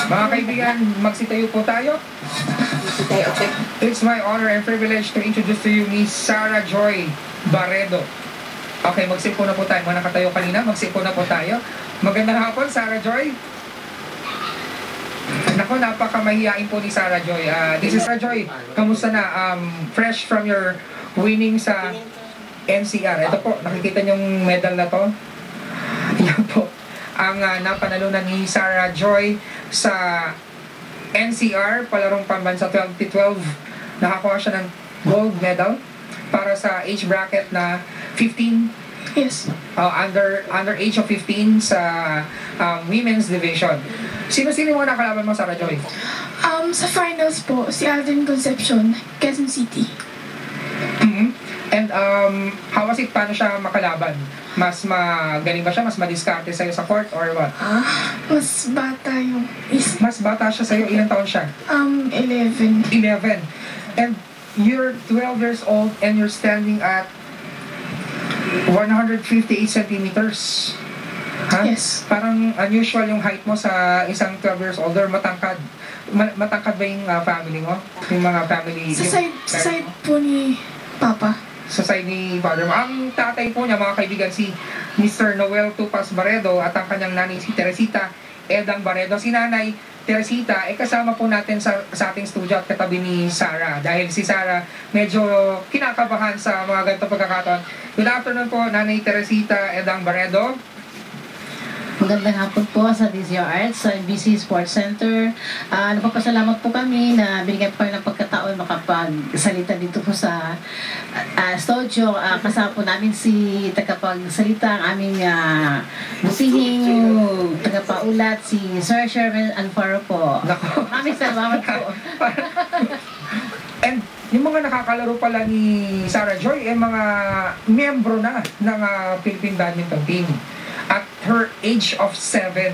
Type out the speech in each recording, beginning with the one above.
Mga kaibigan, magsitayo po tayo. Okay. It's my honor and privilege to introduce to you Miss Sarah Joy Barredo. Okay, magsipo na po tayo. Mga nakatayo kanina, magsipo na po tayo. Magandang hapon, Sarah Joy. Nako, napakamahiyain po ni Sarah Joy. This is Sarah Joy. Kamusta na? Fresh from your winning sa NCR. Ito po, nakikita niyong medal na to. Yan po. Ang napanalunan ni Sarah Joy sa NCR, palarong pambansa 2012. Nakakuha siya ng gold medal para sa age bracket na 15. Yes. Under age of 15 sa women's division. Sino-sino mga nakalaban mo, Sarah Joy? Sa finals po, si Alden Concepcion, Quezon City. And how was it? Paano siya makalaban? Mas magaling ba siya? Mas madiskarte sa'yo sa court or what? Mas bata yung Mas bata siya sa'yo? Ilang taon siya? 11. 11. And you're 12 years old and you're standing at 158 centimeters. Ha? Yes. Parang unusual yung height mo sa isang 12 years old or matangkad. Matangkad ba yung family mo? Yung mga family... Sa side po ni Papa. Sa side ni father mo. Ang tatay po niya, mga kaibigan, si Mr. Noel Tupas Barredo at ang kanyang nanay si Teresita Edang Barredo. Si nanay Teresita, kasama po natin sa ating studio at katabi ni Sarah. Dahil si Sarah medyo kinakabahan sa mga ganito pagkakataon. Good afternoon po, nanay Teresita Edang Barredo. Magandang hapon po sa DZRH, sa NBC Sports Center. Napapasalamat po kami na binigyan po ng pagkataon makapagsalita dito po sa studio. Kasama po namin si tagapagsalita, ang aming busihing tagapaulat, si Sir Sherman Alfaro po. Maraming salamat po. And yung mga nakakalaro pala ni Sarah Joy, mga miyembro na ng Philippine Badminton Team at her age of 7.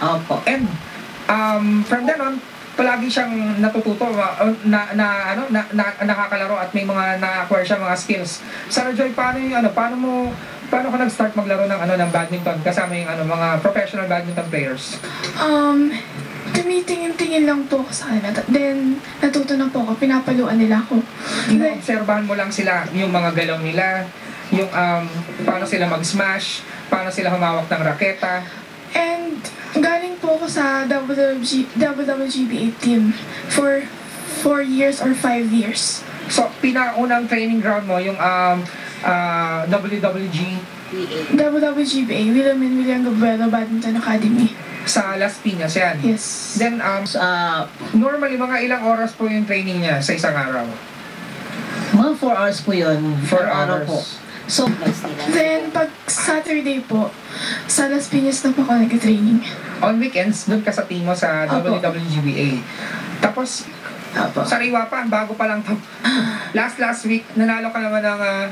Opo. And from then on, palagi siyang natututo nakakalaro at may mga na-acquire siya mga skills. Sarah Joy, paano ka nag-start maglaro ng badminton kasama yung mga professional badminton players? Tumitingin-tingin lang po ako sa kanila. Then, natuto na po ako. Pinapaluan nila ako. Ino-obserbahan mo lang sila, yung mga galaw nila, yung paano sila mag-smash, paano sila humawak ng raketa. And galing po ako sa WWGBA team for 4 years or 5 years. So, pinakaunang training ground mo, yung WWGBA, William Gabrielo Badminton Academy. Sa Las Piñas yan? Yes. Then, normally, mga ilang oras po yung training niya sa isang araw? Mga 4 hours po yun. 4 hours. Po. So, then, pag Saturday po, sa Las Piñas na po ako nag-training. On weekends, doon ka sa team mo sa Apo. WWGBA. Tapos, Apo. sariwa pa, bago pa lang to. last week, nanalo ka naman ng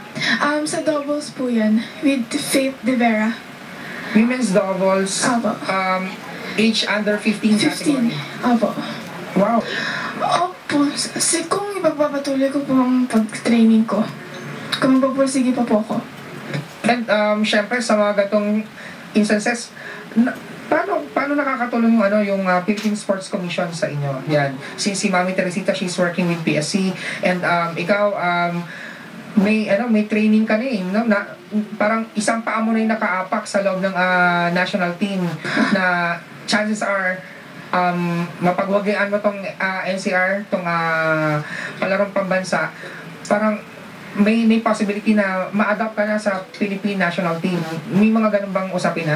Sa doubles po yan, with Faith De Vera. women's doubles, Apo. age under 15 category. 15. Apo. Wow. Opo. Kung ipagpapatuloy ko po ang pag-training ko, kung magpapursige pa po ako. And syempre sa mga gatong instances, paano nakakatulong yung Philippine Sports Commission sa inyo? Yan. Si Mami Teresita, she's working with PSC, and ikaw may training ka na parang isang paa mo na yung nakaapak sa loob ng national team na chances are mapagwagian mo tong NCR, tong palarong pambansa, parang may possibility na ma-adapt ka na sa Philippine national team. May mga ganun bang usapin na?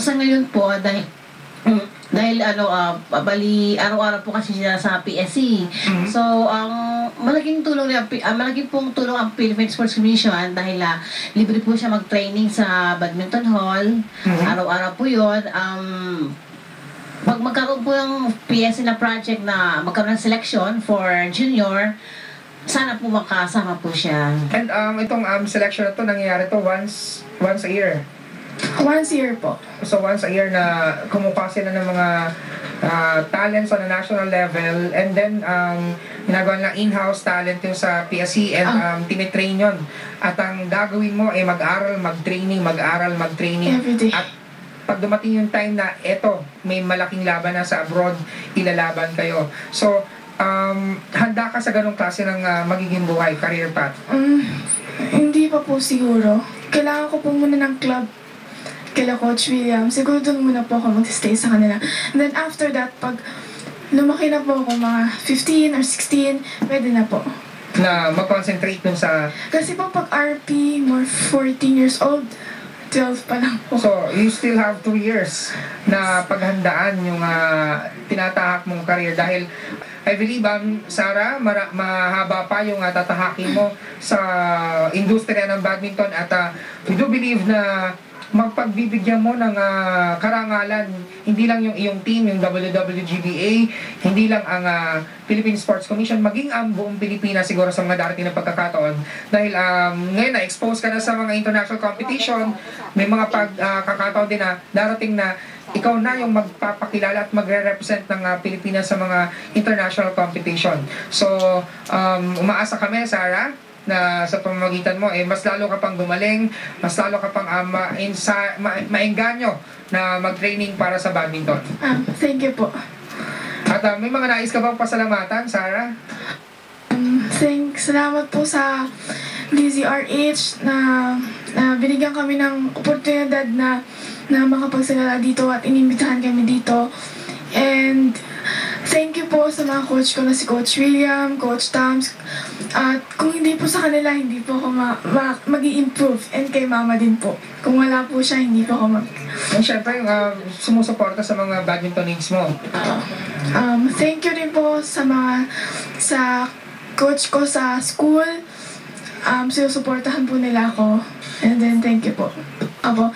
sa ngayon po, dahil bali araw-araw po kasi siya sa PSC. So, malaking pong tulong ang Philippine Sports Commission dahil libre po siya mag-training sa badminton hall. Araw-araw po 'yon. Pag magkaroon po ng PSC na project na magkaroon ng selection for junior, sana po makasama po siya. And itong selection na to, nangyayari to once a year. Once a year po. So once a year na kumukuha sila ng mga talents on a national level, and then ginagawa ng in-house talent yung sa PSC, and tinitrain yun. At ang gagawin mo ay mag-aral, mag-training, mag-aral, mag-training. Everyday. At pag dumating yung time na eto, may malaking laban na sa abroad, ilalaban kayo. So, handa ka sa ganong klase ng magiging buhay, career path? Hindi pa po siguro. Kailangan ko po muna ng club kila Coach William. Siguro doon muna po ako mag-stay sa kanila. And then after that, pag lumaki na po ako, mga 15 or 16, pwede na po. Na mag-concentrate dun sa... Kasi po pag RP, more 14 years old, 12 pa lang po. So, you still have 2 years na paghandaan yung tinatahak mong career dahil I believe, Sarah, mahaba pa yung tatahakin mo sa industriya ng badminton at we do believe na magpagbibigyan mo ng karangalan, hindi lang yung iyong team, yung WWGBA, hindi lang ang Philippine Sports Commission, maging ang buong Pilipinas siguro sa mga darating na pagkakataon. Dahil ngayon na-expose ka na sa mga international competition, may mga pagkakataon din na darating na ikaw na yung magpapakilala at magre-represent ng Pilipinas sa mga international competition. So, umaasa kami, Sarah, na sa pamamagitan mo, mas lalo ka pang gumaling, mas lalo ka pang maengganyo na mag-training para sa badminton. Thank you po. At may mga nais ka bang pasalamatan, Sarah? Salamat po sa DZRH na binigyan kami ng oportunidad na makapagsalala dito at inimbitahan kami dito. And thank you po sa mga coach ko na si Coach William, Coach Tams. At kung hindi po sa kanila, hindi po ako mag-i-improve. And kay Mama din po. Kung wala po siya, hindi po ako And syempre, sumusuporta sa mga badminton needs mo. Thank you rin po sa coach ko sa school. Sinusuportahan po nila ako. And then, thank you po.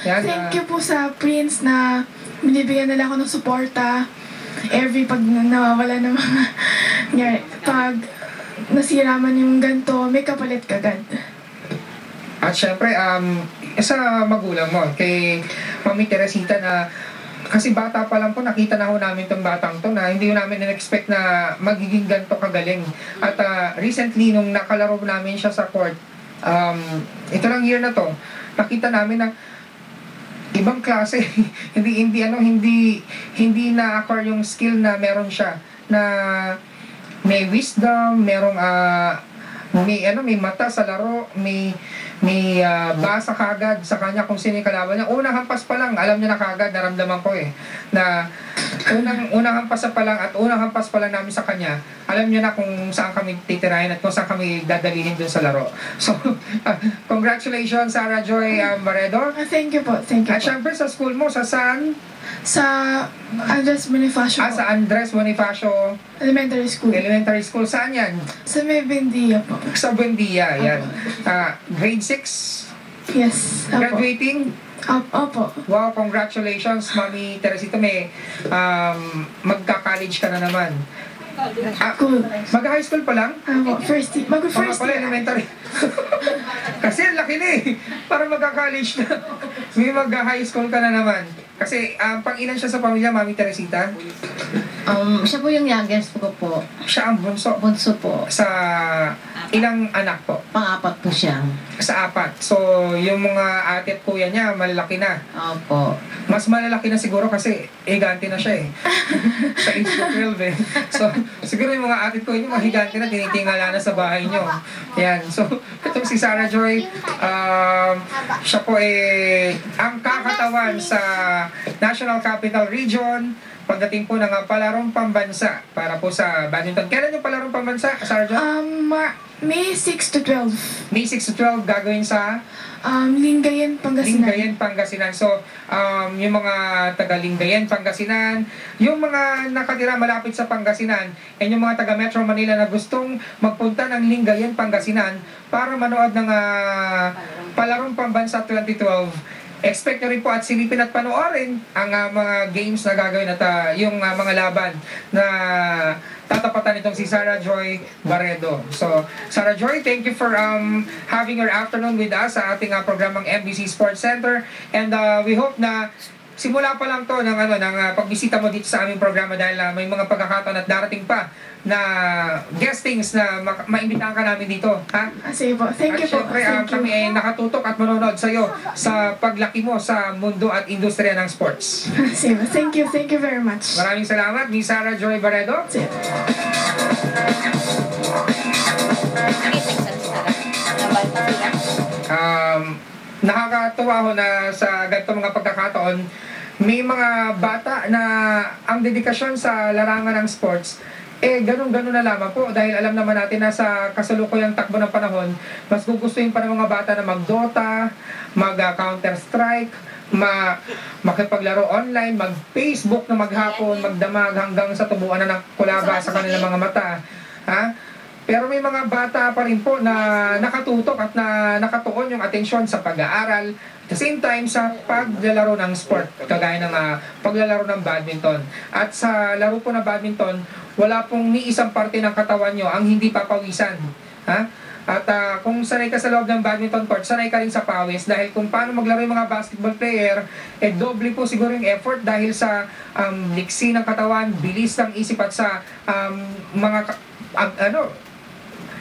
Thank you po sa Prince na binibigyan nila ako ng suporta. Pag nawawala ng mga pag nasira man yung ganto, may kapalit kagad. At syempre, sa magulang mo, kay Mami Teresita na kasi bata pa lang po, nakita na ho namin tong batang to na hindi ho namin in-expect na magiging ganto kagaling. At recently, nung nakalaro namin siya sa court, ito lang year na to, nakita namin na ibang klase. hindi na-acquire yung skill na meron siya. Na may wisdom, merong may mata sa laro, may basa kagad sa kanya kung sino yung kalaban niya. Unang hampas pa lang, alam niya na kagad, naramdaman ko na unang hampas pa lang at unang hampas pa lang namin sa kanya, alam niya na kung saan kami titirahin at kung saan kami dadalihin dun sa laro. So, congratulations, Sarah Joy Baredo. Thank you po. Thank you At syempre sa school mo, sa Sa Andres Bonifacio. Sa Andres Bonifacio Elementary School. Elementary School. Saan yan? Sa Buendia po. Sa Buendia, yan. Grade 6? Yes. Graduating? Opo. Wow, congratulations, Mami Teresita. May magka-college ka na naman. Cool. Mag-high school pa lang? First year. Mag-first year. Elementary. Kasi ang laki na para magka-college na. May mag-high school ka na naman. Kasi pang-ilan siya sa pamilya, Mami Teresita? Siya po yung youngest ko po. Siya ang bunso. Bunso po. Sa ilang anak po? Pang-apat po siya. Sa 4. So, yung mga ate at kuya niya, malalaki na. Opo. Mas malalaki na siguro kasi higante na siya sa age of 12 So, siguro yung mga ate at kuya niyo, mga higante na, tinitingala na sa bahay niyo. Yan. So, itong si Sarah Joy, siya po ang kakatawan sa National Capital Region pagdating po ng palarong pambansa para po sa badminton. Kailan yung palarong pambansa, Sarah Joy? May 6 to 12. May 6 to 12 gagawin sa Lingayen, Pangasinan. Lingayen, Pangasinan. So, yung mga taga Lingayen, Pangasinan, yung mga nakatira malapit sa Pangasinan, and yung mga taga Metro Manila na gustong magpunta ng Lingayen, Pangasinan para manood ng Palarong Pambansa 2012, expect nyo rin po at silipin at panoorin ang mga games na gagawin at yung mga laban na tatapatan itong si Sarah Joy Baredo. So, Sarah Joy, thank you for having your afternoon with us sa ating programang MBC Sports Center. And we hope na simula pa lang to ng pagbisita mo dito sa aming programa dahil may mga pagkakataon at darating pa na guestings na maimbitahan ka namin dito, ha? Sige po. Thank you po. Syempre, Thank kami you. ay nakatutok at manonood sa iyo sa paglaki mo sa mundo at industriya ng sports. Sige po. Thank you. Thank you very much. Maraming salamat, Miss Sarah Joy Barredo. Sige. Nakakatuwa ho na sa ganito mga pagkakataon, may mga bata na ang dedikasyon sa larangan ng sports, ganun-ganun na lamang po. Dahil alam naman natin na sa kasalukuyang takbo ng panahon, mas gugustuhin pa ng mga bata na mag-Dota, mag-Counter-Strike, makipaglaro online, mag-Facebook na maghapon, magdamag hanggang sa tubuan na ng kulaba sa kanilang mga mata. Ha? Pero may mga bata pa rin po na nakatutok at na nakatuon yung atensyon sa pag-aaral, at the same time sa paglalaro ng sport, kagaya ng paglalaro ng badminton. At sa laro po ng badminton, wala pong ni isang parte ng katawan nyo ang hindi papawisan. Ha? At kung sanay ka sa loob ng badminton court, sanay ka rin sa pawis. Dahil kung paano maglaro yung mga basketball player, doble po siguro yung effort dahil sa liksi ng katawan, bilis ng isip at sa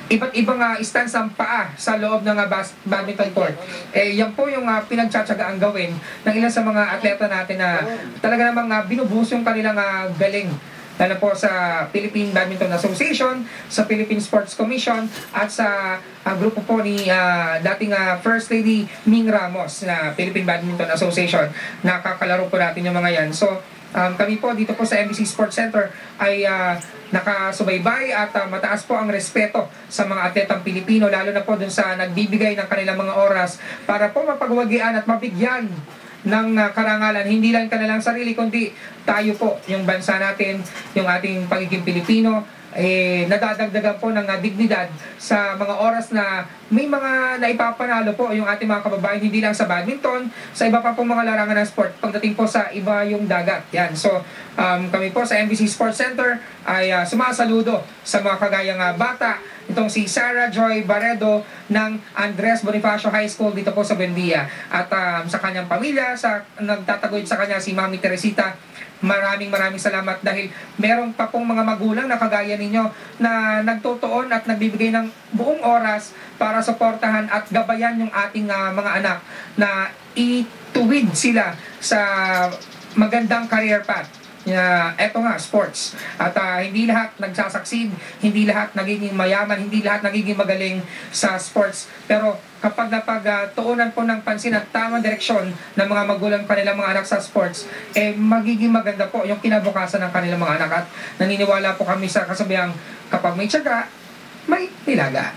iba't ibang stance ng paa sa loob ng badminton court. Yan po yung pinagtsatsagaan gawin ng ilan sa mga atleta natin na talaga namang binubuhos yung kanilang galing. Lalo po sa Philippine Badminton Association, sa Philippine Sports Commission, at sa grupo po ni dating First Lady Ming Ramos na Philippine Badminton Association. Nakakalaro po natin yung mga yan. So, kami po dito po sa MBC Sports Center ay nakasubaybay at mataas po ang respeto sa mga atletang Pilipino, lalo na po dun sa nagbibigay ng kanilang mga oras para po mapagwagian at mabigyan ng karangalan, hindi lang kanilang sarili, kundi tayo po, yung bansa natin, yung ating pagiging Pilipino, nadadagdagan po ng dignidad sa mga oras na may mga naipapanalo po yung ating mga kababayan, hindi lang sa badminton, sa iba pa pong mga larangan ng sport, pagdating po sa iba yung dagat. Yan. So, kami po sa MBC Sports Center ay sumasaludo sa mga kagayang bata, itong si Sarah Joy Barredo ng Andres Bonifacio High School dito po sa Buendia. At sa kanyang pamilya, sa nagtataguyod sa kanya si Mami Teresita, maraming salamat dahil meron pa pong mga magulang na kagaya ninyo na nagtutuon at nagbibigay ng buong oras para suportahan at gabayan yung ating mga anak na ituwid sila sa magandang career path. Eto nga, sports. At hindi lahat nagsasucceed, hindi lahat nagiging mayaman, hindi lahat nagiging magaling sa sports. Pero kapag napagtuunan po ng pansin at tamang direksyon ng mga magulang kanilang mga anak sa sports, magiging maganda po yung kinabukasan ng kanilang mga anak. At naniniwala po kami sa kasabihang kapag may tiyaga, may nilaga.